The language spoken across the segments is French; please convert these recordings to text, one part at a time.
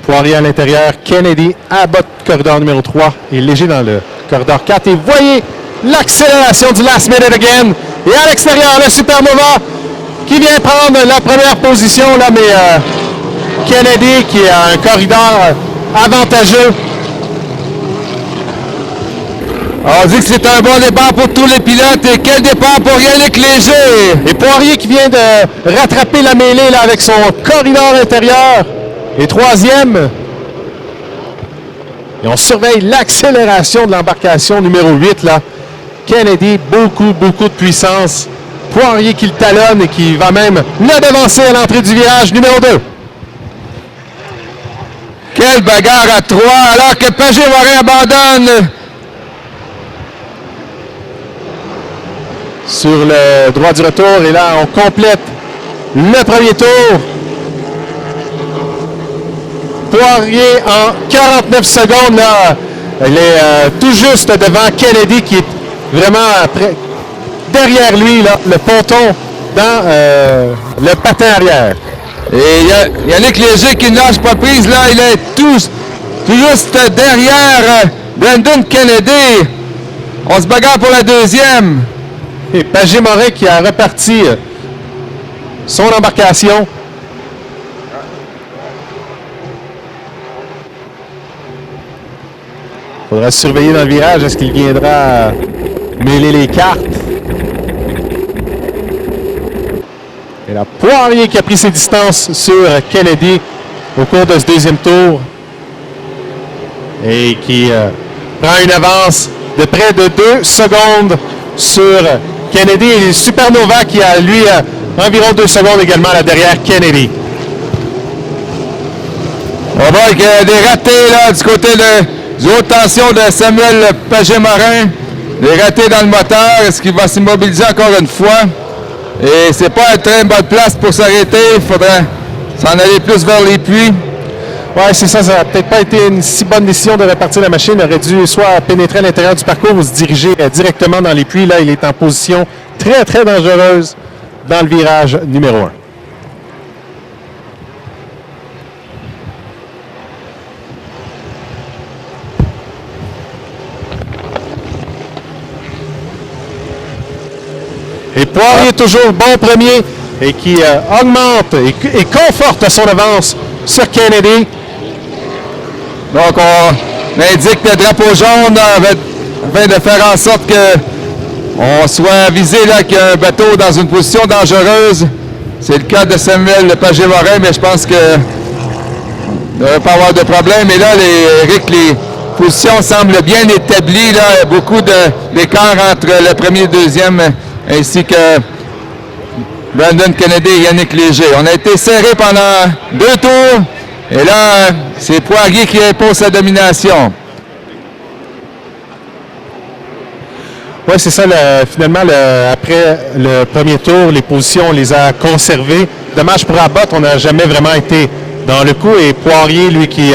Poirier à l'intérieur, Kennedy à bas de corridor numéro 3 et Léger dans le corridor 4. Et voyez l'accélération du last minute again. Et à l'extérieur, le Supernova qui vient prendre la première position, là, mais Kennedy qui a un corridor avantageux. On dit que c'est un bon départ pour tous les pilotes. Et quel départ pour Yannick Léger! Et Poirier qui vient de rattraper la mêlée là, avec son corridor intérieur. Et troisième. Et on surveille l'accélération de l'embarcation numéro 8. Là. Kennedy, beaucoup de puissance. Poirier qui le talonne et qui va même le devancer à l'entrée du virage numéro 2. Quelle bagarre à 3 alors que Pagé-Morin abandonne. Sur le droit du retour. Et là, on complète le premier tour. Poirier en 49 secondes. Là, il est tout juste devant Kennedy qui est vraiment derrière lui, là, le ponton dans le patin arrière. Et Yannick Léger qui ne lâche pas prise. Là, il est tout juste derrière Brandon Kennedy. On se bagarre pour la deuxième. Et Pagé-Morin qui a reparti son embarcation. Il faudra surveiller dans le virage. Est-ce qu'il viendra mêler les cartes? Et là, Poirier qui a pris ses distances sur Kennedy au cours de ce deuxième tour. Et qui prend une avance de près de 2 secondes sur Kennedy. Et Supernova qui a, lui, environ 2 secondes également là derrière Kennedy. On voit qu'il y a des ratés là, du côté de haute tension de Samuel Pagé-Morin. Des ratés dans le moteur. Est-ce qu'il va s'immobiliser encore une fois? Et c'est pas une très bonne place pour s'arrêter. Il faudrait s'en aller plus vers les puits. Oui, c'est ça. Ça n'a peut-être pas été une si bonne décision de repartir la machine. Il aurait dû soit pénétrer à l'intérieur du parcours ou se diriger directement dans les puits. Là, il est en position très dangereuse dans le virage numéro 1. Et Poirier toujours bon premier et qui augmente et conforte son avance sur Kennedy. Donc, on indique le drapeau jaune afin de faire en sorte qu'on soit avisé là qu'il y a un bateau dans une position dangereuse. C'est le cas de Samuel Pagé-Morin, mais je pense que il ne devrait pas avoir de problème. Et là, Eric, les positions semblent bien établies. Là. Il y a beaucoup d'écart entre le premier et le deuxième, ainsi que Brandon Kennedy et Yannick Léger. On a été serré pendant 2 tours. Et là, c'est Poirier qui impose sa domination. Oui, c'est ça. Finalement, après le premier tour, les positions, on les a conservées. Dommage pour Abbott, on n'a jamais vraiment été dans le coup. Et Poirier, lui, qui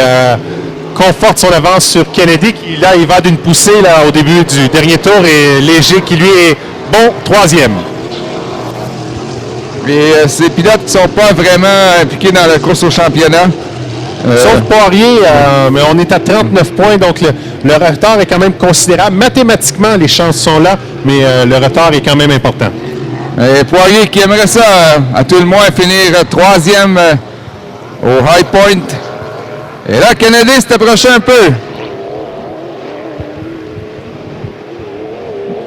conforte son avance sur Kennedy, qui là, il va d'une poussée là, au début du dernier tour. Et Léger, qui lui est bon troisième. Et ces pilotes ne sont pas vraiment impliqués dans la course au championnat. Sauf Poirier, mais on est à 39 points, donc le retard est quand même considérable. Mathématiquement, les chances sont là, mais le retard est quand même important. Et Poirier qui aimerait ça, à tout le moins, finir troisième au High Point. Et là, Kennedy s'est approché un peu.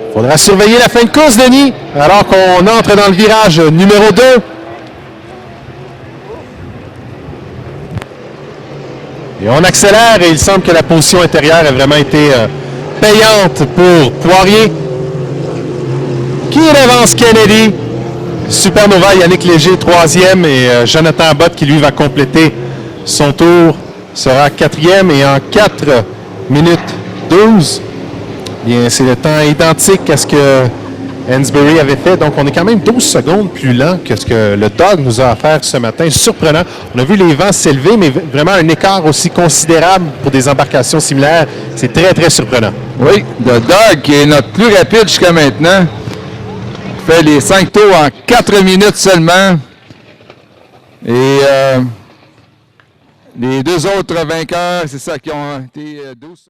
Il faudra surveiller la fin de course, Denis, alors qu'on entre dans le virage numéro 2. Et on accélère et il semble que la position intérieure a vraiment été payante pour Poirier. Qui avance Kennedy? Supernova, Yannick Léger, troisième. Et Jonathan Abbott qui lui va compléter son tour sera quatrième. Et en 4 minutes 12, bien, c'est le temps identique à ce que Hansberry avait fait. Donc, on est quand même 12 secondes plus lent que ce que le Dog nous a offert ce matin. Surprenant. On a vu les vents s'élever, mais vraiment un écart aussi considérable pour des embarcations similaires. C'est très surprenant. Oui, le Dog qui est notre plus rapide jusqu'à maintenant. Il fait les 5 tours en 4 minutes seulement. Et Les deux autres vainqueurs, c'est ça, qui ont été 12.